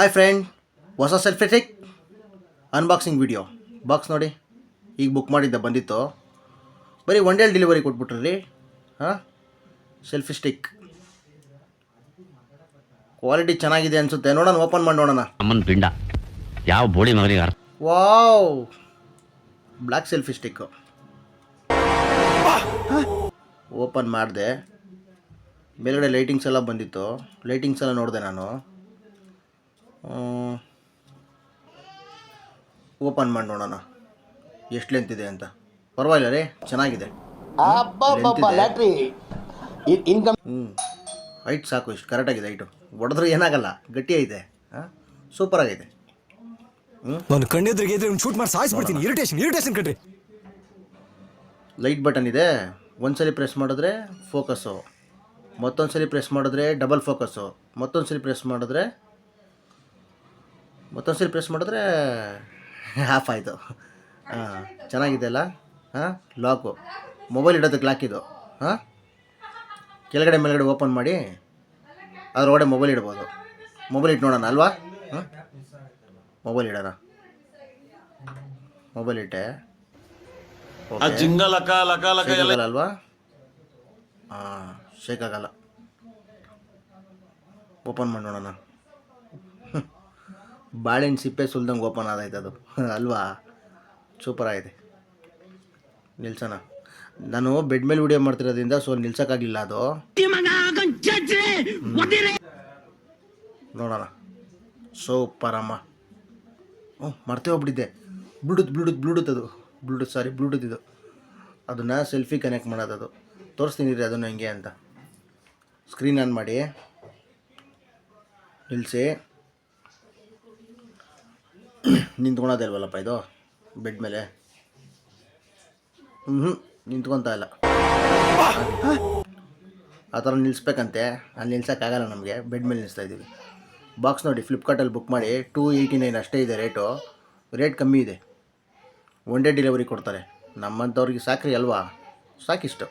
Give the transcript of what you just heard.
Hi friend, ಹೊಸ selfie stick unboxing video. Box ನೋಡಿ, ಈಗ ಬುಕ್ ಮಾಡಿದ್ದೆ, ಬಂದಿತ್ತು. ಬರೀ ಒನ್ ಡೇ ಡೆಲಿವರಿ ಕೊಟ್ಬಿಟ್ರಿ. ಹಾಂ, ಸೆಲ್ಫಿ ಸ್ಟಿಕ್ ಕ್ವಾಲಿಟಿ ಚೆನ್ನಾಗಿದೆ ಅನಿಸುತ್ತೆ. ನೋಡೋಣ, ಓಪನ್ ಮಾಡಿ ನೋಡೋಣ. ಅಮ್ಮನ ಪಿಂಡ ಯಾವ ಬೋಳಿ ಮಗನಿಗೆ. Wow, black selfie stick. Open ಮಾಡಿದೆ, ಮೇಲ್ಗಡೆ ಲೈಟಿಂಗ್ಸ್ ಎಲ್ಲ ಬಂದಿತ್ತು. ಲೈಟಿಂಗ್ಸ್ ಎಲ್ಲ ನೋಡಿದೆ ನಾನು. ಓಪನ್ ಮಾಡಿ ನೋಡೋಣ ಎಷ್ಟು ಲೆಂತ್ ಇದೆ ಅಂತ. ಪರವಾಗಿಲ್ಲ ರೀ, ಚೆನ್ನಾಗಿದೆ. ಹೈಟ್ ಸಾಕು, ಇಷ್ಟು ಕರೆಕ್ಟಾಗಿದೆ ಹೈಟು. ಹೊಡೆದ್ರೆ ಏನಾಗಲ್ಲ, ಗಟ್ಟಿ ಐತೆ. ಹಾಂ, ಸೂಪರ್ ಆಗಿದೆ. ನಾನು ಕಣ್ಣೆದ್ರಿಗೆ ಶೂಟ್ ಮಾಡಿ ಸಾಯಿಸ್ಬಿಡ್ತೀನಿ. ಇರಿಟೇಷನ್ ಕಣ್ರಿ. ಲೈಟ್ ಬಟನ್ ಇದೆ. ಒಂದ್ಸಲಿ ಪ್ರೆಸ್ ಮಾಡಿದ್ರೆ ಫೋಕಸ್ಸು, ಮತ್ತೊಂದು ಸಲ ಪ್ರೆಸ್ ಮಾಡಿದ್ರೆ ಡಬಲ್ ಫೋಕಸ್ಸು, ಮತ್ತೊಂದು ಸಲ ಪ್ರೆಸ್ ಮಾಡಿದ್ರೆ ಆಫ್ ಆಯಿತು. ಹಾಂ, ಚೆನ್ನಾಗಿದೆ ಅಲ್ಲ. ಹಾಂ, ಲಾಕು, ಮೊಬೈಲ್ ಇಡೋದಕ್ಕೆ ಲಾಕ್ ಇದು. ಹಾಂ, ಕೆಳಗಡೆ ಮೇಲ್ಗಡೆ ಓಪನ್ ಮಾಡಿ ಅದರೊಳಗಡೆ ಮೊಬೈಲ್ ಇಡ್ಬೋದು. ಮೊಬೈಲ್ ಇಟ್ಟು ನೋಡೋಣ ಅಲ್ವಾ. ಹಾಂ, ಮೊಬೈಲ್ ಇಡೋಣ. ಮೊಬೈಲ್ ಇಟ್ಟೆ ಆಗಲ್ಲ ಅಲ್ವಾ. ಹಾಂ, ಶೇಕ್ ಆಗಲ್ಲ. ಓಪನ್ ಮಾಡಿ ನೋಡೋಣ. ಬಾಳೆಹಣ್ಣು ಸಿಪ್ಪೆ ಸುಲ್ದಂಗೆ ಓಪನ್ ಆದೈತೆ ಅದು ಅಲ್ವಾ. ಸೂಪರ್ ಆಗಿದೆ. ನಿಲ್ಸೋಣ. ನಾನು ಬೆಡ್ ಮೇಲೆ ವಿಡಿಯೋ ಮಾಡ್ತಿರೋದ್ರಿಂದ ನಿಲ್ಸೋಕ್ಕಾಗಲಿಲ್ಲ ಅದು. ನೋಡೋಣ. ಸೂಪರ್ ಅಮ್ಮ. ಮರ್ತೇ ಹೋಗ್ಬಿಟ್ಟಿದ್ದೆ. ಬ್ಲೂಟೂತ್ ಇದು. ಅದನ್ನು ಸೆಲ್ಫಿ ಕನೆಕ್ಟ್ ಮಾಡೋದು. ಅದು ತೋರಿಸ್ತೀನಿ ರೀ ಅದನ್ನು ಹೆಂಗೆ ಅಂತ. ಸ್ಕ್ರೀನ್ ಆನ್ ಮಾಡಿ ನಿಲ್ಲಿಸಿ. ನಿಂತ್ಕೊಳೋದೇ ಇಲ್ವಲ್ಲಪ್ಪ ಇದು ಬೆಡ್ ಮೇಲೆ. ನಿಂತ್ಕೊತಾ ಇಲ್ಲ. ಆ ಥರ ನಿಲ್ಲಿಸ್ಬೇಕಂತೆ. ಅಲ್ಲಿ ನಿಲ್ಸೋಕ್ಕಾಗಲ್ಲ ನಮಗೆ, ಬೆಡ್ ಮೇಲೆ ನಿಲ್ಲಿಸ್ತಾ ಇದ್ದೀವಿ. ಬಾಕ್ಸ್ ನೋಡಿ, ಫ್ಲಿಪ್ಕಾರ್ಟಲ್ಲಿ ಬುಕ್ ಮಾಡಿ 289 ಅಷ್ಟೇ ಇದೆ ರೇಟು. ರೇಟ್ ಕಮ್ಮಿ ಇದೆ. ಒನ್ ಡೇ ಡೆಲಿವರಿ ಕೊಡ್ತಾರೆ. ನಮ್ಮಂಥವ್ರಿಗೆ ಸಾಕ್ರಿ ಅಲ್ವಾ, ಸಾಕಿಷ್ಟು.